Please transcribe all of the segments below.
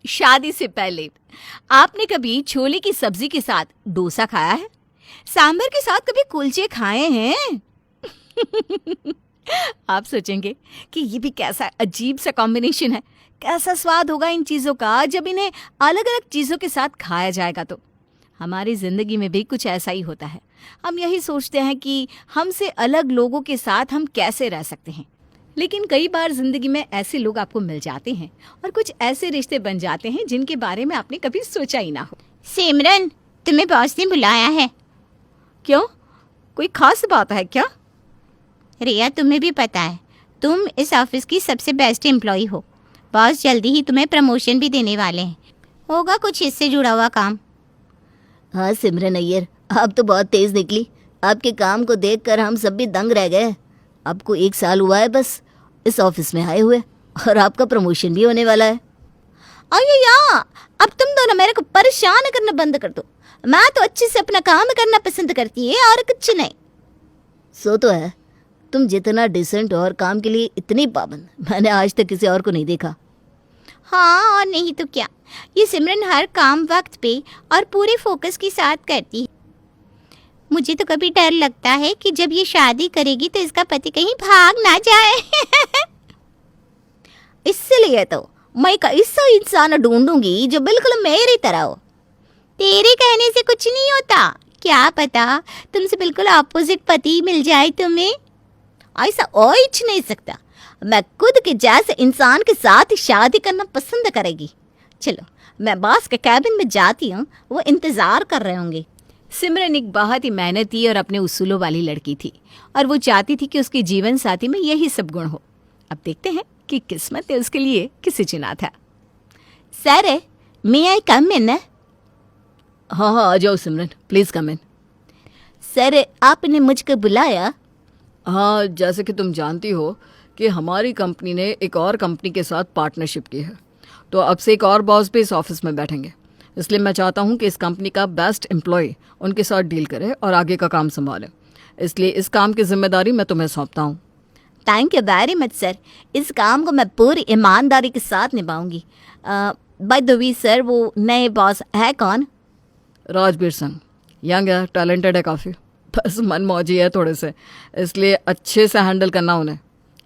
शादी से पहले आपने कभी छोले की सब्जी के साथ डोसा खाया है? सांभर के साथ कभी कुलचे खाए हैं? आप सोचेंगे कि ये भी कैसा अजीब सा कॉम्बिनेशन है, कैसा स्वाद होगा इन चीज़ों का जब इन्हें अलग अलग चीज़ों के साथ खाया जाएगा। तो हमारी ज़िंदगी में भी कुछ ऐसा ही होता है। हम यही सोचते हैं कि हमसे अलग लोगों के साथ हम कैसे रह सकते हैं, लेकिन कई बार ज़िंदगी में ऐसे लोग आपको मिल जाते हैं और कुछ ऐसे रिश्ते बन जाते हैं जिनके बारे में आपने कभी सोचा ही ना हो। सिमरन, तुम्हें बॉस ने बुलाया है। क्यों, कोई खास बात है क्या? रिया, तुम्हें भी पता है तुम इस ऑफिस की सबसे बेस्ट एम्प्लॉय हो। बॉस जल्दी ही तुम्हें प्रमोशन भी देने वाले हैं। होगा कुछ इससे जुड़ा हुआ काम। हाँ सिमरन अय्यर, आप तो बहुत तेज निकली। आपके काम को देखकर हम सब भी दंग रह गए। आपको 1 साल हुआ है बस इस ऑफिस में आए हुए, और आपका प्रमोशन भी होने वाला है। अरे यार, अब तुम दोनों मेरे को परेशान करना बंद कर दो। मैं तो अच्छे से अपना काम करना पसंद करती है और कुछ नहीं। सो तो है, तुम जितना डिसेंट और काम के लिए इतनी पाबंद मैंने आज तक किसी और को नहीं देखा। हाँ, और नहीं तो क्या। ये सिमरन हर काम वक्त पे और पूरे फोकस के साथ करती है। मुझे तो कभी डर लगता है कि जब ये शादी करेगी तो इसका पति कहीं भाग ना जाए। इसलिए तो मैं एक ऐसा इंसान ढूंढूंगी जो बिल्कुल मेरी तरह हो। तेरे कहने से कुछ नहीं होता, क्या पता तुमसे बिल्कुल अपोजिट पति मिल जाए तुम्हें। ऐसा हो ही नहीं सकता। मैं खुद के जैसे इंसान के साथ शादी करना पसंद करेगी। चलो, मैं बॉस के कैबिन में जाती हूँ, वो इंतजार कर रहे होंगे। सिमरन एक बहुत ही मेहनती और अपने उसूलों वाली लड़की थी और वो चाहती थी कि उसके जीवन साथी में यही सब गुण हो। अब देखते हैं कि किस्मत ने उसके लिए किसे चुना था। सर, मे आई कम इन? हाँ हाँ, आ जाओ सिमरन, प्लीज़ कम इन। सर, आपने मुझको बुलाया? हाँ, जैसे कि तुम जानती हो कि हमारी कंपनी ने एक और कंपनी के साथ पार्टनरशिप की है, तो अब से एक और बॉस भी इस ऑफिस में बैठेंगे। इसलिए मैं चाहता हूँ कि इस कंपनी का बेस्ट एम्प्लॉय उनके साथ डील करे और आगे का काम संभाले। इसलिए इस काम की जिम्मेदारी मैं तुम्हें सौंपता हूँ। Thank you very much sir, इस काम को मैं पूरी ईमानदारी के साथ निभाऊंगी। बाय द वे सर, वो नए बॉस है कौन? राजबीर सिंह, यंग है, टैलेंटेड है काफ़ी, बस मनमौजी है थोड़े से, इसलिए अच्छे से हैंडल करना उन्हें।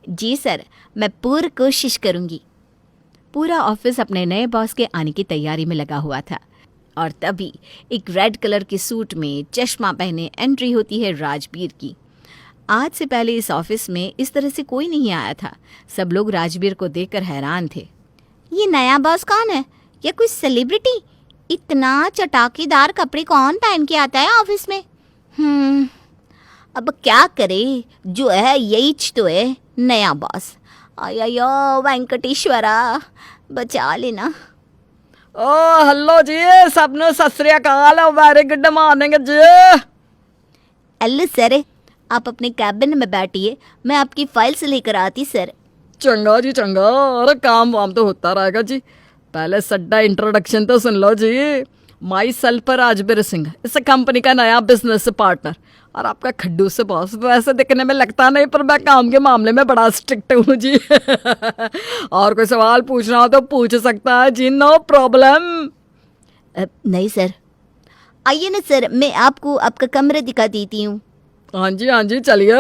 जी सर, मैं पूरी कोशिश करूंगी। पूरा ऑफिस अपने नए बॉस के आने की तैयारी में लगा हुआ था और तभी एक रेड कलर के सूट में चश्मा पहने एंट्री होती है राजबीर की। आज से पहले इस ऑफिस में इस तरह से कोई नहीं आया था। सब लोग राजबीर को देखकर हैरान थे। ये नया बॉस कौन है? या कोई सेलिब्रिटी? इतना चटाकेदार कपड़े कौन पहन के आता है ऑफिस में? अब क्या करे, जो है यही तो है नया बॉस। आया वेंकटेश्वरा, बचा लेना। ओ हेलो जी, सबनो सत श्री अकाल, वेरी गुड मॉर्निंग जी। हेलो सर, आप अपने कैबिन में बैठिए, मैं आपकी फाइल्स लेकर आती सर। चंगा जी चंगा, अरे काम वाम तो होता रहेगा जी। पहले सड्डा इंट्रोडक्शन तो सुन लो जी। माई सेल्फ राजबीर सिंह, इस कंपनी का नया बिजनेस पार्टनर, और आपका खड्डू से बॉस। वैसे दिखने में लगता नहीं, पर मैं काम के मामले में बड़ा स्ट्रिक्ट हूँ जी। और कोई सवाल पूछना हो तो पूछ सकता है जी, नो प्रॉब्लम। नहीं सर। आइए ना सर, मैं आपको आपका कमरा दिखा देती हूँ। हाँ जी चलिए।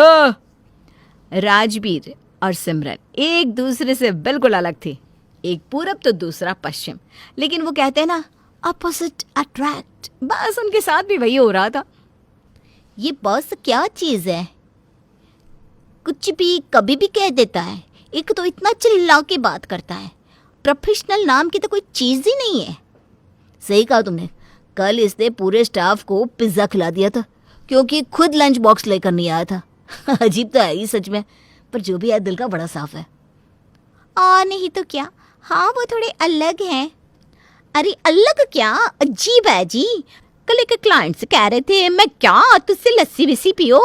राजबीर और सिमरन एक दूसरे से बिल्कुल अलग थे, एक पूरब तो दूसरा पश्चिम, लेकिन वो कहते हैं ना, अपोजिट अट्रैक्ट। बस उनके साथ भी वही हो रहा था। ये बॉस क्या चीज़ है, कुछ भी कभी भी कह देता है। एक तो इतना चिल्ला के बात करता है, प्रोफेशनल नाम की तो कोई चीज़ ही नहीं है। सही कहा तुमने, कल इसने पूरे स्टाफ को पिज्ज़ा खिला दिया था क्योंकि खुद लंच बॉक्स लेकर नहीं आया था। अजीब तो है ही सच में, पर जो भी है दिल का बड़ा साफ है। और नहीं तो क्या, हाँ वो थोड़े अलग हैं। अरे अलग क्या, अजीब है जी। कल एक क्लाइंट से कह रहे थे, मैं क्या तुझसे लस्सी विस्सी पियो,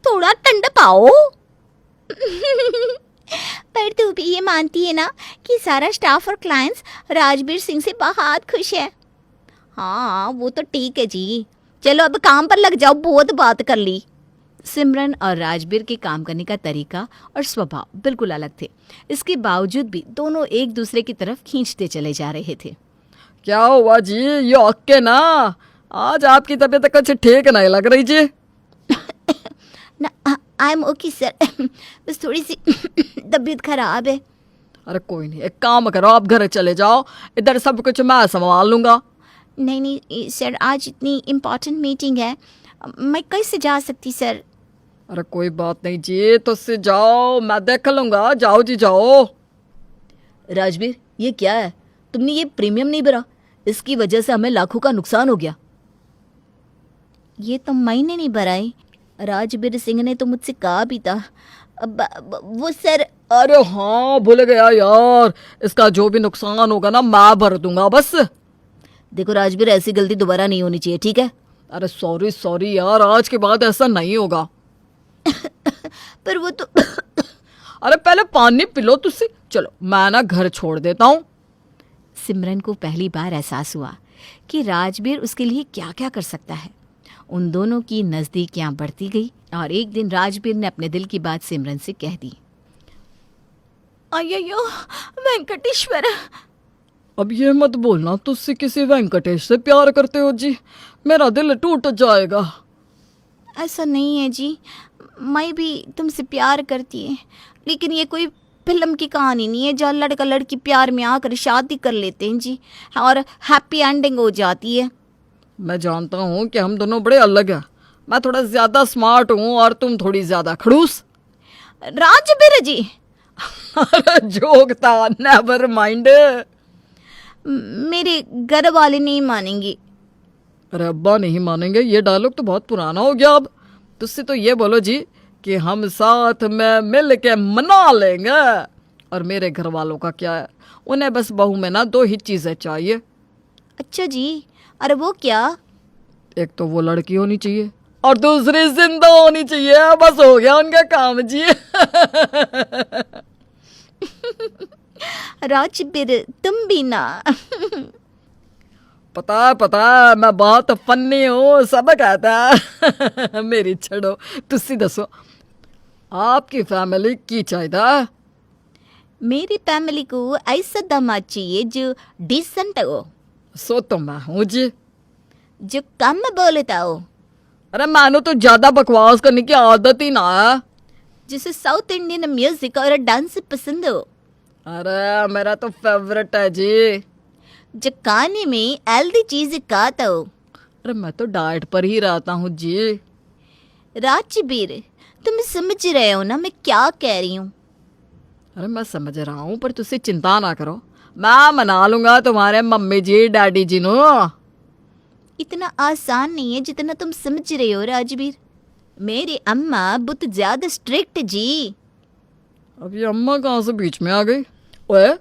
थोड़ा ठंडा पाओ। पर तू भी ये मानती है ना कि सारा स्टाफ और क्लाइंट्स राजबीर सिंह से बहुत खुश है। हाँ वो तो ठीक है जी, चलो अब काम पर लग जाओ, बहुत बात कर ली। सिमरन और राजबीर के काम करने का तरीका और स्वभाव बिल्कुल अलग थे। इसके बावजूद भी दोनों एक दूसरे की तरफ खींचते चले जा रहे थे। क्या हुआ जी, ये ओके ना? आज आपकी तबीयत कुछ ठीक नहीं लग रही जी। ना आई एम ओके सर, बस थोड़ी सी तबीयत खराब है। अरे कोई नहीं, एक काम करो, आप घर चले जाओ, इधर सब कुछ मैं संभाल लूंगा। नहीं नहीं सर, आज इतनी इम्पोर्टेंट मीटिंग है, मैं कैसे जा सकती सर? अरे कोई बात नहीं जी, तो से जाओ, मैं देख लूंगा, जाओ जी जाओ। राजवीर, ये क्या है? तुमने ये प्रीमियम नहीं भरा, इसकी वजह से हमें लाखों का नुकसान हो गया। ये तो मैंने नहीं भराई, राजबीर सिंह ने तो मुझसे कहा भी था। वो सर, अरे हाँ, भूल गया यार, इसका जो भी नुकसान होगा ना मैं भर दूंगा बस। देखो राजवीर, ऐसी गलती दोबारा नहीं होनी चाहिए, ठीक है? अरे सॉरी सॉरी यार, आज के बाद ऐसा नहीं होगा। पर वो तो अरे पहले पानी पी लो तुसी, चलो मैं ना घर छोड़ देता हूँ। सिमरन को पहली बार एहसास हुआ कि राजवीर उसके लिए क्या क्या कर सकता है। उन दोनों की नज़दीकियाँ बढ़ती गई और एक दिन राजवीर ने अपने दिल की बात सिमरन से कह दी। अय्यो वेंकटेश्वर, अब ये मत बोलना तुझसे किसी वेंकटेश से प्यार करते हो जी, मेरा दिल टूट जाएगा। ऐसा नहीं है जी, मैं भी तुमसे प्यार करती है, लेकिन ये कोई फिल्म की कहानी नहीं है जहाँ लड़का लड़की प्यार में आकर शादी कर लेते हैं जी और हैप्पी एंडिंग हो जाती है। मैं जानता हूँ कि हम दोनों बड़े अलग हैं, मैं थोड़ा ज्यादा स्मार्ट हूँ और तुम थोड़ी ज्यादा खड़ूस। राजबीर जी, अरे जोक था, नेवर माइंड। मेरे घर वाले नहीं मानेंगे। अरे अब्बा नहीं मानेंगे, ये डायलॉग तो बहुत पुराना हो गया अब। तुझसे तो ये बोलो जी कि हम साथ में मिल के मना लेंगे। और मेरे घर वालों का क्या है, उन्हें बस बहू में ना 2 ही चीज़ें चाहिए। अच्छा जी, अरे वो क्या? एक तो वो लड़की होनी चाहिए और दूसरी जिंदा होनी चाहिए, बस हो गया उनका काम जी। राजबीर तुम भी ना। पता है, मैं बहुत फन्नी हूँ, सब कहता है। मेरी छड़ो, तुसी दसो आपकी फैमिली की चाहिए? मेरी फैमिली को ऐसा दामाद चाहिए जो डिसेंट हो, सो तो मैं हूँ जी। जो कम बोलता हो, अरे मैंने तो ज्यादा बकवास करने की आदत ही ना है। जिसे साउथ इंडियन म्यूजिक और डांस पसंद हो, अरे मेरा तो फेवरेट है जी। जो खाने में हेल्दी चीज खाता हो। अरे मैं तो डाइट पर ही रहता हूँ जी। राजबीर, तुम समझ रहे हो ना मैं क्या कह रही हूँ? अरे मैं समझ रहा हूँ, पर तुझसे चिंता ना करो, मैं मना लूंगा तुम्हारे मम्मी जी डैडी जी नो। इतना आसान नहीं है जितना तुम समझ रहे हो राजबीर। मेरी अम्मा बहुत ज्यादा स्ट्रिक्ट जी। अब ये अम्मा कहाँ से बीच में आ गई? ओए,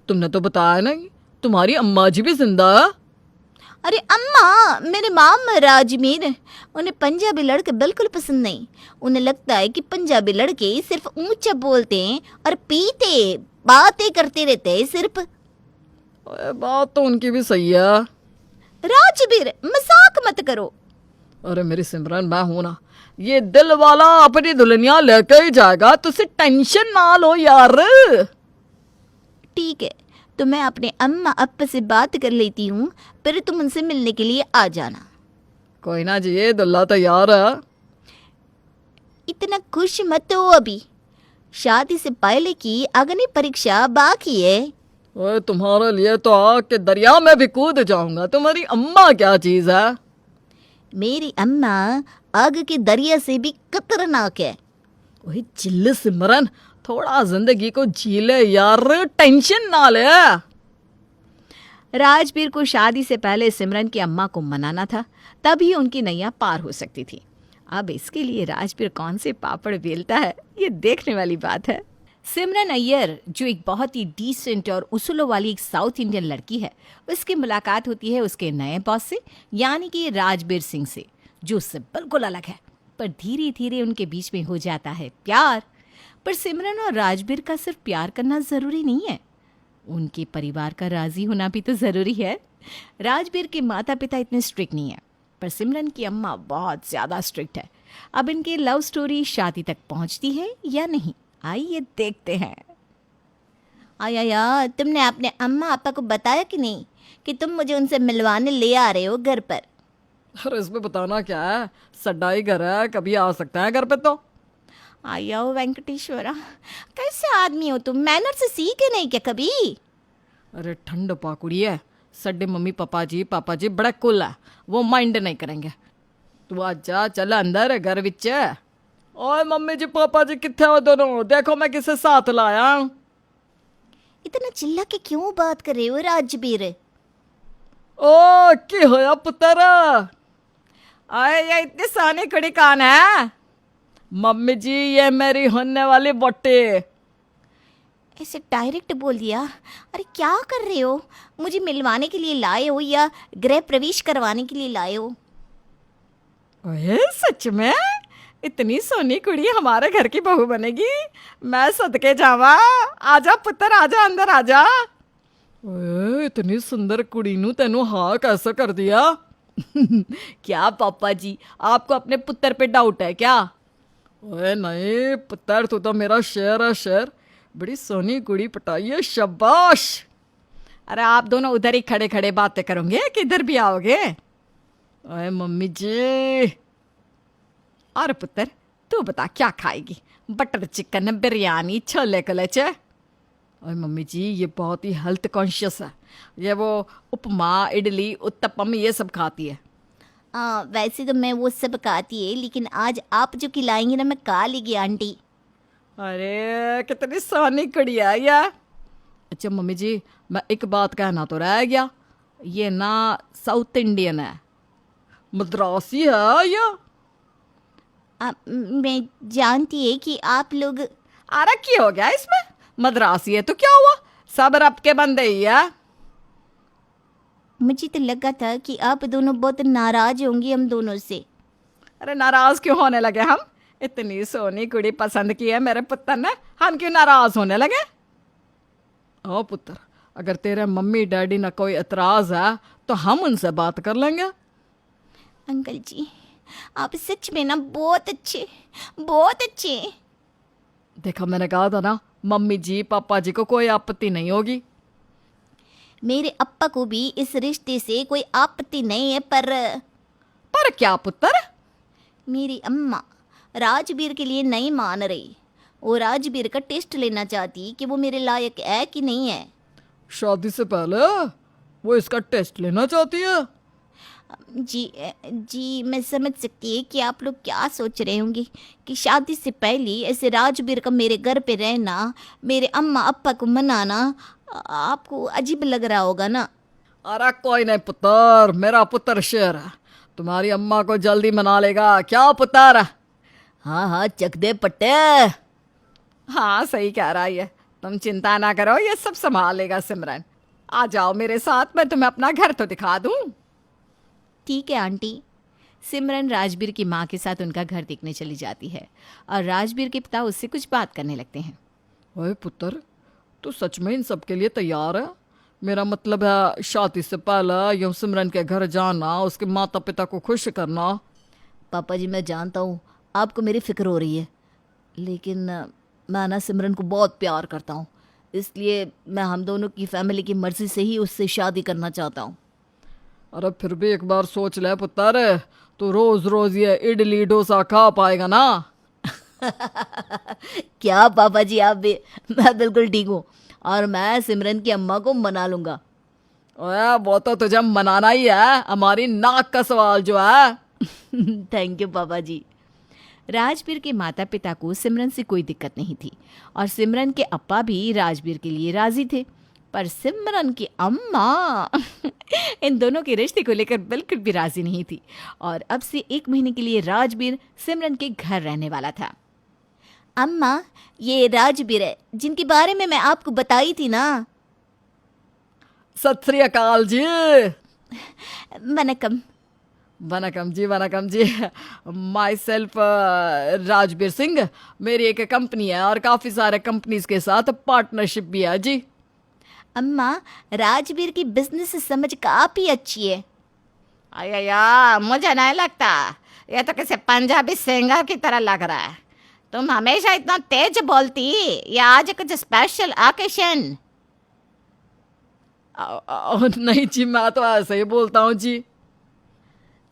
तुमने तो बताया नहीं तुम्हारी अम्मा जी भी जिंदा है। अरे अम्मा, मेरे मामा राजमीर, उन्हें पंजाबी लड़के बिल्कुल पसंद नहीं। उन्हें लगता है कि पंजाबी लड़के सिर्फ ऊंचा बोलते हैं और पीते बातें करते रहते हैं सिर्फ। ओए, बात तो उनकी भी सही है। राजबीर मजाक मत करो। अरे मेरी सिमरन, मैं हूं ना, ये दिल वाला अपनी दुल्हनिया लेके ही जाएगा, तुझसे टेंशन ना लो यार। ठीक है, तो मैं अपने अम्मा अप्पा से बात कर लेती हूँ, फिर तुम उनसे मिलने के लिए आ जाना। कोई ना जी, ये दुल्ला तैयार है। इतना खुश मत हो, अभी शादी से पहले की अग्नि परीक्षा बाकी है। ओए, तुम्हारे लिए तो आग के दरिया में भी कूद जाऊंगा। तुम्हारी अम्मा क्या चीज है? मेरी अम्मा आग के दरिया से भी खतरनाक है। वही चिल्ल सिमरन, थोड़ा जिंदगी को जी ले यार, टेंशन ना ले। राजवीर को शादी से पहले सिमरन की अम्मा को मनाना था, तभी उनकी नैया पार हो सकती थी। अब इसके लिए राजवीर कौन से पापड़ बेलता है, ये देखने वाली बात है। सिमरन अय्यर, जो एक बहुत ही डिसेंट और उसूलों वाली एक साउथ इंडियन लड़की है, उसकी मुलाकात होती है उसके नए बॉस से, यानी कि राजबीर सिंह से, जो उससे बिल्कुल अलग है। पर धीरे धीरे उनके बीच में हो जाता है प्यार। पर सिमरन और राजबीर का सिर्फ प्यार करना ज़रूरी नहीं है, उनके परिवार का राज़ी होना भी तो ज़रूरी है। राजबीर के माता पिता इतने स्ट्रिक्ट नहीं है, पर सिमरन की अम्मा बहुत ज़्यादा स्ट्रिक्ट है। अब इनकी लव स्टोरी शादी तक पहुंचती है या नहीं, आइए देखते हैं। आया यार, तुमने अपने अम्मा पापा को बताया कि नहीं कि तुम मुझे उनसे मिलवाने ले आ रहे हो घर पर। अरे इसमें बताना क्या है, सड्डा ही घर है, कभी आ सकते हैं घर पे तो। आया हो वेंकटेश्वरा, कैसे आदमी हो तुम, मैनर से सीखे नहीं क्या कभी? अरे ठंड पाकुड़ी है, सड्डे मम्मी पापा जी बड़ा कुल है, वो माइंड नहीं करेंगे। तू आजा, चल अंदर घर विच। ओए मम्मी जी पापा जी कितने हो दोनों, देखो मैं किसे साथ लाया हूं। इतना चिल्ला के क्यों बात कर रहे हो राजबीर? ओ की होया पुत्र, आए ये इतनी सानी कड़ी कान है? मम्मी जी ये मेरी होने वाली बोटी। ऐसे डायरेक्ट बोल दिया। अरे क्या कर रहे हो, मुझे मिलवाने के लिए लाए हो या गृह प्रवेश करवाने के लिए लाए हो? ओए सच में इतनी सोनी कुड़ी हमारे घर की बहू बनेगी, मैं सदके जावा। आजा पुत्र, आजा अंदर आजा। ओए इतनी सुंदर कुड़ी नू तेनू हाँ कैसे कर दिया? क्या पापा जी, आपको अपने पुत्र पे डाउट है क्या? ओए नहीं पुत्र, तू तो मेरा शेर है शेर, बड़ी सोनी कुड़ी पटाई है, शाबाश। अरे आप दोनों उधर ही खड़े खड़े बातें करोगे कि इधर भी आओगे? ओए मम्मी जी। और पुत्र तू बता क्या खाएगी, बटर चिकन, बिरयानी, छोले कुलचे? और मम्मी जी ये बहुत ही हेल्थ कॉन्शियस है, ये वो उपमा इडली उत्तपम ये सब खाती है। वैसे तो मैं वो सब खाती है, लेकिन आज आप जो खिलाएंगी ना मैं खा लेगी आंटी। अरे कितनी सोनी कुड़ी है ये। अच्छा मम्मी जी मैं एक बात कहना तो रह गया, ये ना साउथ इंडियन है, मद्रासी है या? मैं जानती है कि आप लोग। अरे क्या हो गया इसमें, मद्रासी है तो क्या हुआ, सब रब के बंदे ही है। मुझे तो लगा था कि आप दोनों बहुत नाराज होंगी हम दोनों से। अरे नाराज क्यों होने लगे हम, इतनी सोनी कुड़ी पसंद की है मेरे पुत्र ने, हम क्यों नाराज होने लगे? ओ पुत्र अगर तेरे मम्मी डैडी ना कोई एतराज है तो हम उनसे बात कर लेंगे। अंकल जी आप सच में ना बहुत अच्छे, बहुत अच्छे। देखा मैंने कहा था ना, मम्मी जी पापा जी को कोई आपत्ति नहीं होगी। मेरे अप्पा को भी इस रिश्ते से कोई आपत्ति नहीं है, पर क्या पुत्र? मेरी अम्मा राजबीर के लिए नहीं मान रही। वो राजबीर का टेस्ट लेना चाहती कि वो मेरे लायक है कि नहीं है। शादी से पहले वो इसका टेस्ट लेना चाहती है? जी मैं समझ सकती है कि आप लोग क्या सोच रहे होंगे कि शादी से पहले ऐसे राजबीर का मेरे घर पे रहना, मेरे अम्मा अप्पा को मनाना आपको अजीब लग रहा होगा ना। अरे कोई नहीं पुत्र, मेरा पुत्र शेर है, तुम्हारी अम्मा को जल्दी मना लेगा। क्या पुत्र? हाँ हाँ चक दे पट्टे। हाँ सही कह रहा है, तुम चिंता ना करो, ये सब संभाल लेगा सिमरन। आ जाओ मेरे साथ, मैं तुम्हें अपना घर तो दिखा दूं। ठीक है आंटी। सिमरन राजबीर की माँ के साथ उनका घर देखने चली जाती है और राजबीर के पिता उससे कुछ बात करने लगते हैं। ओए पुत्र तू सच में इन सब के लिए तैयार है? मेरा मतलब है शादी से पहले यूं सिमरन के घर जाना, उसके माता पिता को खुश करना। पापा जी मैं जानता हूँ आपको मेरी फिक्र हो रही है, लेकिन मैं ना सिमरन को बहुत प्यार करता हूँ, इसलिए मैं हम दोनों की फैमिली की मर्जी से ही उससे शादी करना चाहता हूँ। अरे फिर भी एक बार सोच ले पुत्र, तू रोज रोज ये इडली डोसा खा पाएगा ना? क्या पापा जी आप भी, मैं बिल्कुल ठीक हूँ और मैं सिमरन की अम्मा को मना लूंगा। ओए वो तो तुझे मनाना ही है, हमारी नाक का सवाल जो है। थैंक यू पापा जी। राजबीर के माता पिता को सिमरन से कोई दिक्कत नहीं थी और सिमरन के अप्पा भी राजबीर के लिए राजी थे, पर सिमरन की अम्मा इन दोनों के रिश्ते को लेकर बिल्कुल भी राजी नहीं थी और अब से 1 महीने के लिए राजबीर सिमरन के घर रहने वाला था। अम्मा ये राजबीर है जिनके बारे में मैं आपको बताई थी ना। सत श्री अकाल जी। वनकम। वनकम जी माई सेल्फ राजबीर सिंह। मेरी एक कंपनी है और काफ़ी सारे कंपनीज के साथ पार्टनरशिप भी है जी। अम्मा राजबीर की बिजनेस समझ काफ़ी अच्छी है। अय्या मुझे नहीं लगता, ये तो किसी पंजाबी सिंगर की तरह लग रहा है। तुम हमेशा इतना तेज बोलती, या आज कुछ स्पेशल ओकेशन? नहीं जी, मैं तो ऐसे ही बोलता हूँ जी।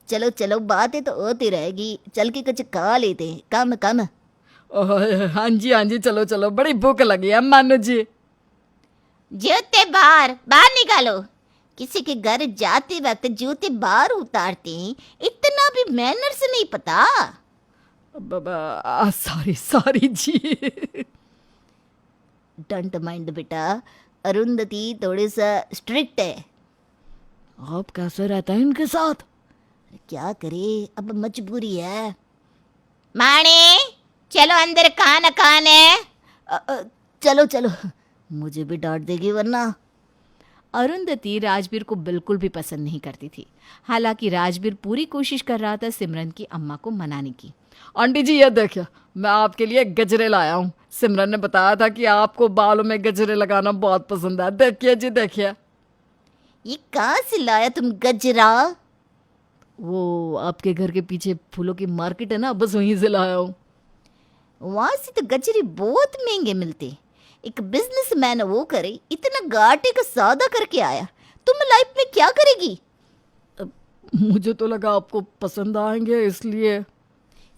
चलो चलो, बातें तो होती रहेगी, चल के कुछ खा लेते हैं, कम कम। हाँ जी, चलो चलो, बड़ी भूख लगी है मानो जी। जूते बाहर बाहर निकालो। किसी के घर जाते वक्त जूते बाहर उतारते हैं, इतना भी मैनर्स नहीं पता। Sorry ji. डोंट माइंड बेटा, अरुंधति थोड़ी सा स्ट्रिक्ट है। आप कैसे रहते हैं इनके साथ? क्या करे, अब मजबूरी है। माणे, चलो अंदर खाना खाने। चलो चलो, मुझे भी डांट देगी वरना। अरुंधति राजबीर को बिल्कुल भी पसंद नहीं करती थी। हालांकि राजबीर पूरी कोशिश कर रहा था सिमरन की अम्मा को मनाने की। आंटी जी ये देखिए, मैं आपके लिए गजरे लाया हूँ। सिमरन ने बताया था कि आपको बालों में गजरे लगाना बहुत पसंद है। देखिए जी देखिए। ये कहाँ से लाया तुम गजरा? वो आपके घर के पीछे फूलों की मार्केट है ना, बस वहीं से लाया हूँ। वहां से तो गजरे बहुत महंगे मिलते। एक बिजनेसमैन वो करे, इतना घाटे का सौदा करके आया, तुम लाइफ में क्या करेगी? मुझे तो लगा आपको पसंद आएंगे इसलिए।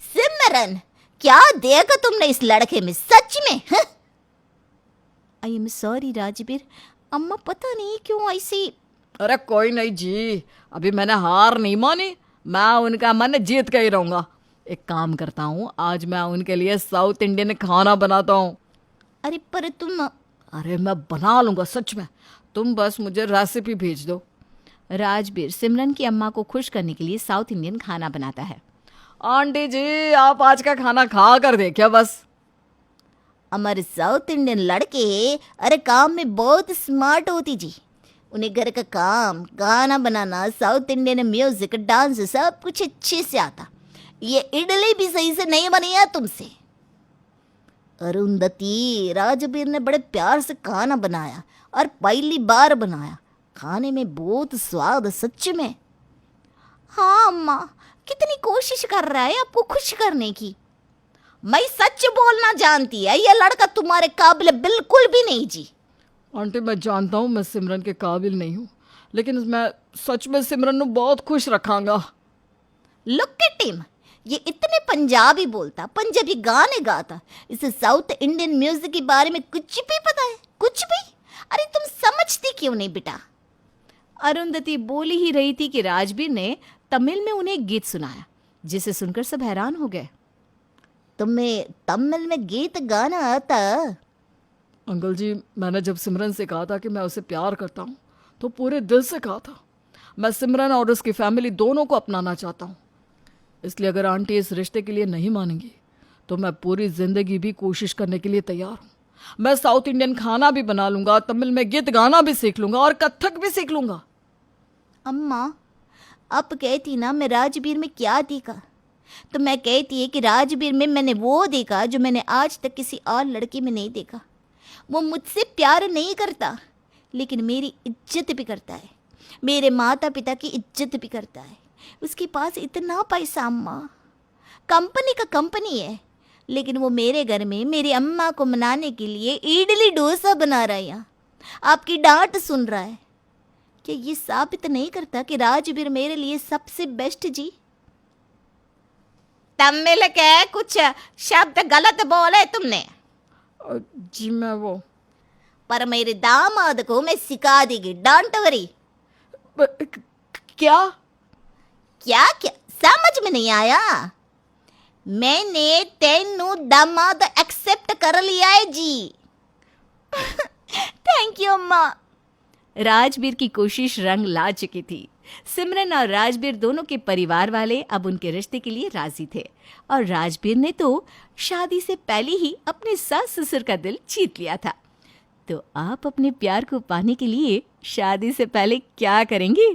सिमरन, क्या देखा तुमने इस लड़के में, सच में? आई एम सॉरी राजबीर, अम्मा पता नहीं क्यों ऐसी। अरे कोई नहीं जी, अभी मैंने हार नहीं मानी, मैं उनका मन जीत के ही रहूंगा। एक काम करता हूँ, आज मैं उनके लिए साउथ इंडियन खाना बनाता हूँ। अरे पर तुम। अरे मैं बना लूंगा सच में, तुम बस मुझे रेसिपी भेज दो। राजबीर सिमरन की अम्मा को खुश करने के लिए साउथ इंडियन खाना बनाता है। आंटी जी आप आज का खाना खा कर देखिए बस। हमारे साउथ इंडियन लड़के अरे काम में बहुत स्मार्ट होती जी। उन्हें घर का काम, गाना बनाना, साउथ इंडियन म्यूजिक, डांस सब कुछ अच्छे से आता। ये इडली भी सही से नहीं बनी है तुमसे। अरुंधति, राजबीर ने बड़े प्यार से खाना बनाया और पहली बार बनाया, खाने में बहुत स्वाद, सच में। हाँ अम्मा, कितनी कोशिश कर रहा है आपको खुश करने की। मैं सच बोलना जानती है, ये लड़का तुम्हारे काबिल बिल्कुल भी नहीं जी। आंटी मैं जानता हूँ मैं सिमरन के काबिल नहीं हूँ, लेकिन मैं सच में सिमरन को बहुत खुश रखांगा। लुक एट हिम, ये इतने पंजाबी बोलता, पंजाबी गाने गाता, इसे साउथ इंडियन म्यूजिक के बारे में कुछ भी पता है? कुछ भी? अरे तुम समझती क्यों नहीं बेटा? अरुंधति बोली ही रही थी कि राजबीर ने तमिल में उन्हें एक गीत सुनाया, जिसे सुनकर सब हैरान हो गए। तुम्हें तमिल में गीत गाना आता? अंकल जी, मैंने जब सिमरन से कहा था कि मैं उसे प्यार करता हूँ तो पूरे दिल से कहा था। मैं सिमरन और उसकी फैमिली दोनों को अपनाना चाहता हूँ, इसलिए अगर आंटी इस रिश्ते के लिए नहीं मानेंगी तो मैं पूरी जिंदगी भी कोशिश करने के लिए तैयार हूँ। मैं साउथ इंडियन खाना भी बना लूंगा, तमिल में गीत गाना भी सीख लूंगा और कथक भी सीख लूंगा। अम्मा, आप कहती ना मैं राजबीर में क्या देखा, तो मैं कहती है कि राजबीर में मैंने वो देखा जो मैंने आज तक किसी और लड़की में नहीं देखा। वो मुझसे प्यार नहीं करता, लेकिन मेरी इज्जत भी करता है, मेरे माता पिता की इज्जत भी करता है। उसके पास इतना पैसा अम्मा, कंपनी का कंपनी है, लेकिन वो मेरे घर में मेरी अम्मा को मनाने के लिए इडली डोसा बना रहा है, यहाँ आपकी डांट सुन रहा है। क्या ये साबित नहीं करता कि राजबीर मेरे लिए सबसे बेस्ट जी? तमिल के कुछ शब्द गलत बोले तुमने। जी मैं वो पर मेरे दामाद को मैं सिखा देगी, डोंट वरी। क्या क्या क्या समझ में नहीं आया? मैंने तेनू दामाद एक्सेप्ट कर लिया है जी। थैंक यू अम्मा। राजबीर की कोशिश रंग ला चुकी थी। सिमरन और राजबीर दोनों के परिवार वाले अब उनके रिश्ते के लिए राजी थे, और राजबीर ने तो शादी से पहले ही अपने सास ससुर का दिल जीत लिया था। तो आप अपने प्यार को पाने के लिए शादी से पहले क्या करेंगे?